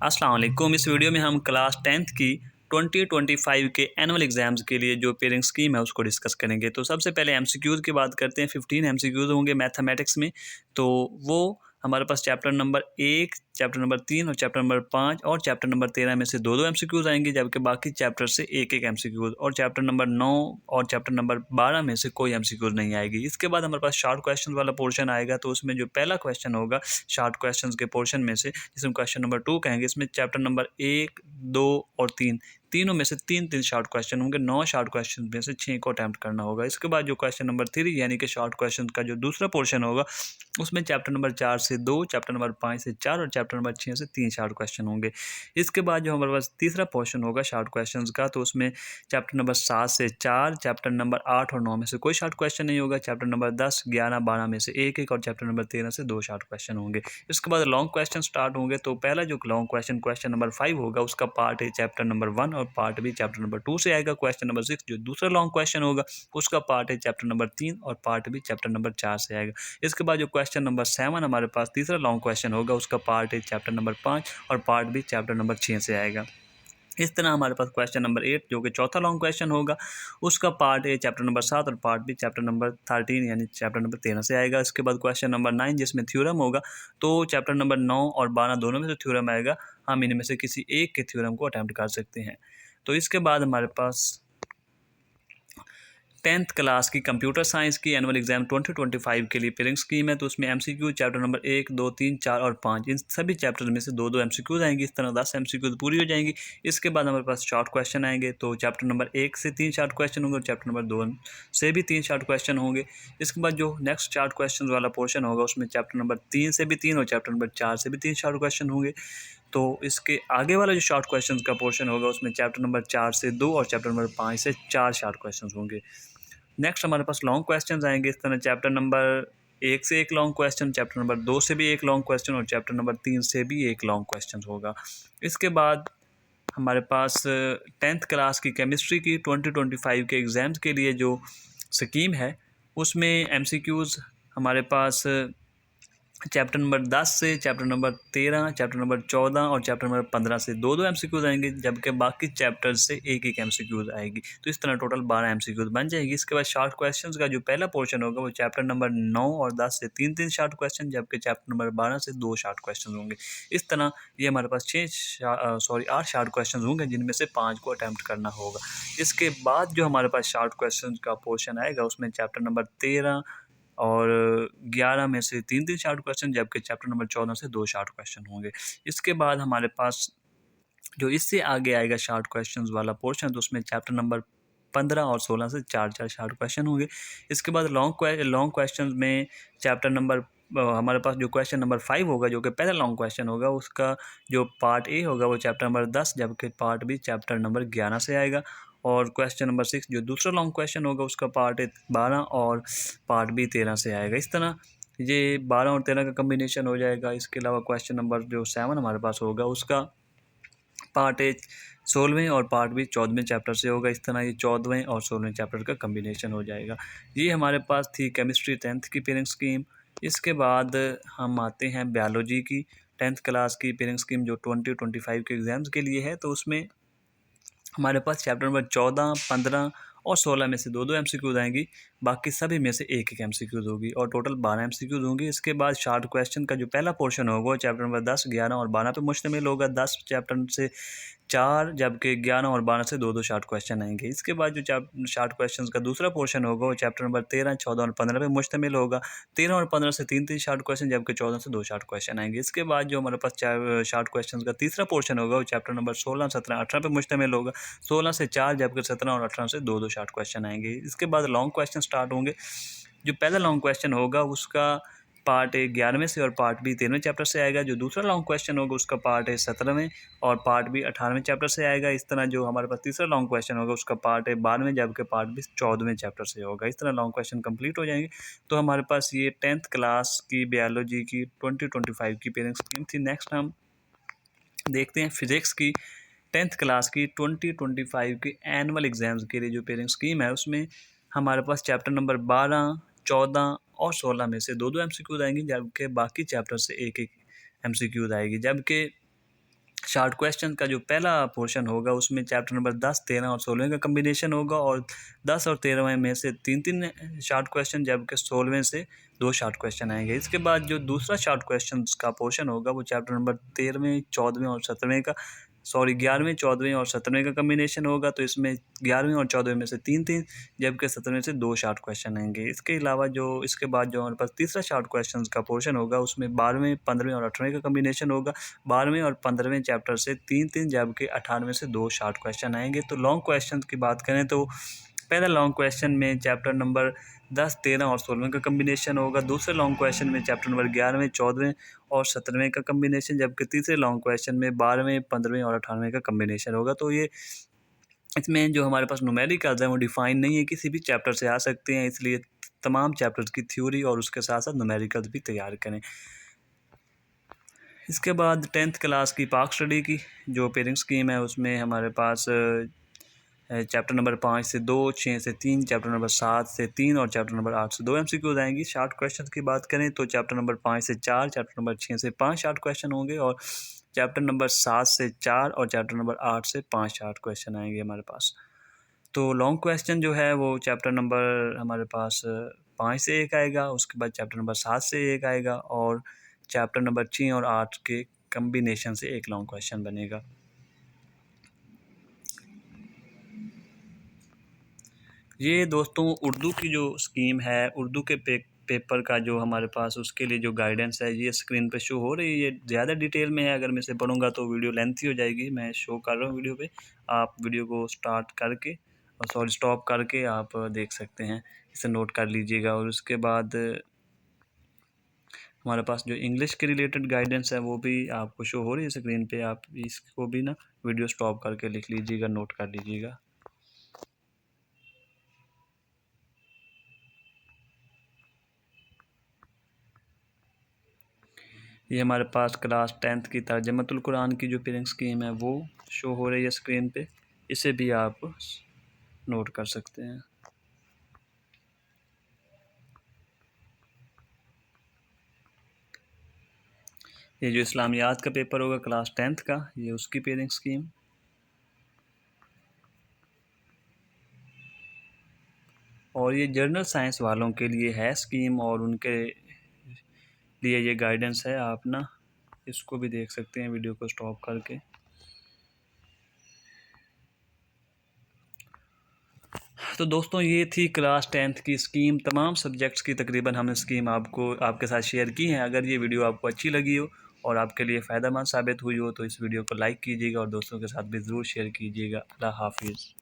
अस्सलाम वालेकुम। इस वीडियो में हम क्लास 10th की 2025 के एनुअल एग्ज़ाम्स के लिए जो पेयरिंग स्कीम है उसको डिस्कस करेंगे। तो सबसे पहले एमसीक्यूज़ की बात करते हैं। 15 एमसीक्यूज़ होंगे मैथमेटिक्स में। तो वो हमारे पास चैप्टर नंबर 1, चैप्टर नंबर 3 और चैप्टर नंबर 5 और चैप्टर नंबर 13 में से 2-2 एमसीक्यूज़ आएंगे, जबकि बाकी चैप्टर से 1-1 एमसीक्यूज़, और चैप्टर नंबर 9 और चैप्टर नंबर 12 में से कोई एमसीक्यूज़ नहीं आएगी। इसके बाद हमारे पास शॉर्ट क्वेश्चन वाला पोर्शन आएगा। तो उसमें जो पहला क्वेश्चन होगा शॉर्ट क्वेश्चंस के पोर्शन में से, जिसमें क्वेश्चन नंबर 2 कहेंगे, इसमें चैप्टर नंबर 1, 2 और 3 तीनों में से 3-3 शॉर्ट क्वेश्चन होंगे। 9 शॉर्ट क्वेश्चन में से 6 को अटैम्प्ट करना होगा। इसके बाद जो क्वेश्चन नंबर 3 यानी कि शॉर्ट क्वेश्चन का जो दूसरा पोर्शन होगा, उसमें चैप्टर नंबर 4 से 2, चैप्टर नंबर 5 से 4 और चैप्टर नंबर 6 से 3 शॉर्ट क्वेश्चन होंगे। इसके बाद जो हमारे पास तीसरा पोर्शन होगा शॉर्ट क्वेश्चन का, तो उसमें चैप्टर नंबर 7 से 4, चैप्टर नंबर 8 और 9 में से कोई शॉर्ट क्वेश्चन नहीं होगा। चैप्टर नंबर 10, 11, 12 में से 1-1 और चैप्टर नंबर 13 से 2 शॉर्ट क्वेश्चन होंगे। इसके बाद लॉन्ग क्वेश्चन स्टार्ट होंगे। तो पहला जो लॉन्ग क्वेश्चन नंबर 5 होगा, उसका पार्ट ए चैप्टर नंबर 1 और पार्ट बी चैप्टर नंबर 2 से आएगा। क्वेश्चन नंबर 6 जो दूसरा लॉन्ग क्वेश्चन होगा, उसका पार्ट ए चैप्टर नंबर 3 और पार्ट बी चैप्टर नंबर 4 से आएगा। इसके बाद जो क्वेश्चन नंबर 7 हमारे पास तीसरा लॉन्ग क्वेश्चन होगा, उसका पार्ट ए चैप्टर नंबर 5 और पार्ट बी चैप्टर नंबर 6 से आएगा। इस तरह हमारे पास क्वेश्चन नंबर 8 जो कि चौथा लॉन्ग क्वेश्चन होगा, उसका पार्ट ए चैप्टर नंबर 7 और पार्ट बी चैप्टर नंबर 13 यानी चैप्टर नंबर 13 से आएगा। इसके बाद क्वेश्चन नंबर 9 जिसमें थ्योरम होगा, तो चैप्टर नंबर 9 और 12 दोनों में से थ्योरम आएगा। हम इनमें से किसी एक के थ्योरम को अटैम्प्ट कर सकते हैं। तो इसके बाद हमारे पास 10th क्लास की कंप्यूटर साइंस की एनुअल एग्जाम 2025 के लिए पेयरिंग स्कीम है। तो उसमें एमसीक्यू चैप्टर नंबर 1, 2, 3, 4 और 5 इन सभी चैप्टर में से 2-2 एमसीक्यूज आएंगी। इस तरह 10 एमसीक्यूज पूरी हो जाएंगी। इसके बाद हमारे पास शॉर्ट क्वेश्चन आएंगे। तो चैप्टर नंबर 1 से 3 शॉर्ट क्वेश्चन होंगे और चैप्टर नंबर 2 से भी 3 शॉर्ट क्वेश्चन होंगे। इसके बाद जो नेक्स्ट शॉर्ट क्वेश्चन वाला पोर्शन होगा, उसमें चैप्टर नंबर 3 से भी 3 और चैप्टर नंबर 4 से भी 3 शॉर्ट क्वेश्चन होंगे। तो इसके आगे वाला जो शॉर्ट क्वेश्चन का पोर्शन होगा, उसमें चैप्टर नंबर 4 से 2 और चैप्टर नंबर 5 से 4 शॉर्ट क्वेश्चन होंगे। नेक्स्ट हमारे पास लॉन्ग क्वेश्चंस आएंगे। इस तरह चैप्टर नंबर 1 से एक लॉन्ग क्वेश्चन, चैप्टर नंबर 2 से भी एक लॉन्ग क्वेश्चन और चैप्टर नंबर 3 से भी एक लॉन्ग क्वेश्चन होगा। इसके बाद हमारे पास 10th क्लास की केमिस्ट्री की 2025 के एग्ज़ाम्स के लिए जो स्कीम है, उसमें एमसीक्यूज़ हमारे पास चैप्टर नंबर 10 से चैप्टर नंबर 13, चैप्टर नंबर 14 और चैप्टर नंबर 15 से 2-2 एमसीक्यूज़ आएंगे, जबकि बाकी चैप्टर से 1-1 एमसीक्यूज़ आएगी। तो इस तरह टोटल 12 एमसीक्यूज़ बन जाएगी। इसके बाद शॉर्ट क्वेश्चंस का जो पहला पोर्शन होगा, वो चैप्टर नंबर 9 और 10 से 3-3 शॉर्ट क्वेश्चन, जबकि चैप्टर नंबर 12 से 2 शॉर्ट क्वेश्चन होंगे। इस तरह ये हमारे पास 8 शॉर्ट क्वेश्चन होंगे, जिनमें से 5 को अटैम्प्ट करना होगा। इसके बाद जो हमारे पास शॉर्ट क्वेश्चन का पोर्शन आएगा, उसमें चैप्टर नंबर 13 और 11 में से 3-3 शॉर्ट क्वेश्चन, जबकि चैप्टर नंबर 14 से 2 शॉर्ट क्वेश्चन होंगे। इसके बाद हमारे पास जो इससे आगे आएगा शॉर्ट क्वेश्चंस वाला पोर्शन, तो उसमें चैप्टर नंबर 15 और 16 से 4-4 शॉर्ट क्वेश्चन होंगे। इसके बाद लॉन्ग क्वेश्चंस में चैप्टर नंबर हमारे पास जो क्वेश्चन नंबर 5 होगा, जो कि पहला लॉन्ग क्वेश्चन होगा, उसका जो पार्ट ए होगा वो चैप्टर नंबर 10, जबकि पार्ट बी चैप्टर नंबर 11 से आएगा। और क्वेश्चन नंबर 6 जो दूसरा लॉन्ग क्वेश्चन होगा, उसका पार्ट ए 12 और पार्ट बी 13 से आएगा। इस तरह ये 12 और 13 का कम्बिनेशन हो जाएगा। इसके अलावा क्वेश्चन नंबर जो 7 हमारे पास होगा, उसका पार्ट ए 16वें और पार्ट बी 14वें चैप्टर से होगा। इस तरह ये 14वें और 16वें चैप्टर का कम्बिनेशन हो जाएगा। ये हमारे पास थी केमिस्ट्री 10th की पेयरिंग स्कीम। इसके बाद हम आते हैं बायोलॉजी की 10th क्लास की पेयरिंग स्कीम, जो 2025 के एग्ज़ाम्स के लिए है। तो उसमें हमारे पास चैप्टर नंबर 14, 15 और 16 में से 2-2 एमसीक्यूज़ आएंगी। बाकी सभी में से 1-1 एमसीक्यूज़ होगी और टोटल 12 एमसीक्यूज़ होंगी। इसके बाद शॉर्ट क्वेश्चन का जो पहला पोर्शन होगा, वो चैप्टर नंबर 10, 11 और 12 पे मुश्तमिल होगा। 10 चैप्टर से 4, जबकि 11 और 12 से 2-2 शॉर्ट क्वेश्चन आएंगे। इसके बाद जो शॉर्ट क्वेश्चन का दूसरा पोर्शन होगा, वो चैप्टर नंबर 13, 14 और 15 पे मुश्तमिल होगा। 13 और 15 से 3-3 शॉर्ट क्वेश्चन, जबकि 14 से 2 शॉर्ट क्वेश्चन आएंगे। इसके बाद जो हमारे पास शॉर्ट क्वेश्चन का तीसरा पोर्शन होगा, वो चैप्टर नंबर 16, 17, 18 पे मुश्तमिल होगा। 16 से 4, जबकि 17 और 18 से 2-2 शॉर्ट क्वेश्चन आएंगे। इसके बाद लॉन्ग क्वेश्चन स्टार्ट होंगे। जो पहला लॉन्ग क्वेश्चन होगा, उसका पार्ट ए 11वें से और पार्ट बी 13वें चैप्टर से आएगा। जो दूसरा लॉन्ग क्वेश्चन होगा, उसका पार्ट ए 17वें और पार्ट बी 18वें चैप्टर से आएगा। इस तरह जो हमारे पास तीसरा लॉन्ग क्वेश्चन होगा, उसका पार्ट ए 12वें, जबकि पार्ट बी 14वें चैप्टर से होगा। इस तरह लॉन्ग क्वेश्चन कंप्लीट हो जाएंगे। तो हमारे पास ये 10th क्लास की बायोलॉजी की 2025 की पेयरिंग स्कीम थी। नेक्स्ट हम देखते हैं फिज़िक्स की 10th क्लास की 2025 के एनुअल एग्ज़ाम्स के लिए जो पेयरिंग स्कीम है, उसमें हमारे पास चैप्टर नंबर 12, 14 और 16 में से 2-2 एमसीक्यूज़ आएंगी, जबकि बाकी चैप्टर से 1-1 एमसीक्यूज़ आएगी। जबकि शार्ट क्वेश्चन का जो पहला पोर्शन होगा उसमें चैप्टर नंबर 10, 13 और 16 का कम्बिनेशन होगा, और 10 और 13 में से 3-3 शार्ट क्वेश्चन, जबकि 16 से 2 शार्ट क्वेश्चन आएंगे। इसके बाद जो दूसरा शार्ट क्वेश्चन का पोर्शन होगा वो चैप्टर नंबर 13वें, 14वें और 17वें का 11वें, 14वें और 17वें का कम्बिनेशन होगा। तो इसमें 11वें और 14वें में से 3-3, जबकि 17वें से 2 शार्ट क्वेश्चन आएंगे। इसके अलावा जो इसके बाद जो हमारे पास तीसरा शार्ट क्वेश्चन का पोर्शन होगा उसमें 12वें, 15वें और 18वें का कम्बिनेशन होगा। 12वें और 15वें चैप्टर से 3-3, जबकि 18वें से 2 शार्ट क्वेश्चन आएंगे। तो लॉन्ग क्वेश्चन की बात करें तो पहला लॉन्ग क्वेश्चन में चैप्टर नंबर 10, 13 और 16 का कम्बिनेशन होगा। दूसरे लॉन्ग क्वेश्चन में चैप्टर नंबर 11वें, 14वें और 17वें का कम्बिनेशन, जबकि तीसरे लॉन्ग क्वेश्चन में 12वें, 15वें और 18वें का कम्बिनेशन होगा। तो ये इसमें जो हमारे पास न्यूमेरिकल्स हैं वो डिफाइन नहीं है, किसी भी चैप्टर से आ सकते हैं, इसलिए तमाम चैप्टर्स की थ्योरी और उसके साथ साथ न्यूमेरिकल्स भी तैयार करें। इसके बाद 10th क्लास की पाक स्टडी की जो पेयरिंग स्कीम है उसमें हमारे पास चैप्टर नंबर 5 से 2, 6 से 3, चैप्टर नंबर 7 से 3 और चैप्टर नंबर 8 से 2 MCQs आएंगी। शार्ट क्वेश्चन की बात करें तो चैप्टर नंबर 5 से 4, चैप्टर नंबर 6 से 5 शार्ट क्वेश्चन होंगे, और चैप्टर नंबर 7 से 4 और चैप्टर नंबर 8 से 5 शार्ट क्वेश्चन आएंगे हमारे पास। तो लॉन्ग क्वेश्चन जो है वो चैप्टर नंबर हमारे पास 5 से 1 आएगा, उसके बाद चैप्टर नंबर 7 से 1 आएगा, और चैप्टर नंबर 6 और 8 के कम्बिनेशन से 1 लॉन्ग क्वेश्चन बनेगा। ये दोस्तों उर्दू की जो स्कीम है, उर्दू के पेपर का जो हमारे पास उसके लिए जो गाइडेंस है ये स्क्रीन पे शो हो रही है। ये ज़्यादा डिटेल में है, अगर मैं इसे पढ़ूंगा तो वीडियो लेंथी हो जाएगी। मैं शो कर रहा हूँ वीडियो पे, आप वीडियो को स्टार्ट करके और स्टॉप करके आप देख सकते हैं, इसे नोट कर लीजिएगा। और उसके बाद हमारे पास जो इंग्लिश के रिलेटेड गाइडेंस है वो भी आपको शो हो रही है स्क्रीन पे, आप इसको भी ना वीडियो स्टॉप करके लिख लीजिएगा, नोट कर लीजिएगा। ये हमारे पास क्लास 10th की तर्जमतुल कुरान की जो पेयरिंग स्कीम है वो शो हो रही है स्क्रीन पे, इसे भी आप नोट कर सकते हैं। ये जो इस्लामियात का पेपर होगा क्लास 10th का, ये उसकी पेयरिंग स्कीम, और ये जर्नल साइंस वालों के लिए है स्कीम, और उनके लिए ये गाइडेंस है। आप ना इसको भी देख सकते हैं वीडियो को स्टॉप करके। तो दोस्तों ये थी क्लास 10th की स्कीम, तमाम सब्जेक्ट्स की तकरीबन हमने स्कीम आपको आपके साथ शेयर की है। अगर ये वीडियो आपको अच्छी लगी हो और आपके लिए फ़ायदेमंद साबित हुई हो तो इस वीडियो को लाइक कीजिएगा और दोस्तों के साथ भी ज़रूर शेयर कीजिएगा। अल्लाह हाफिज़।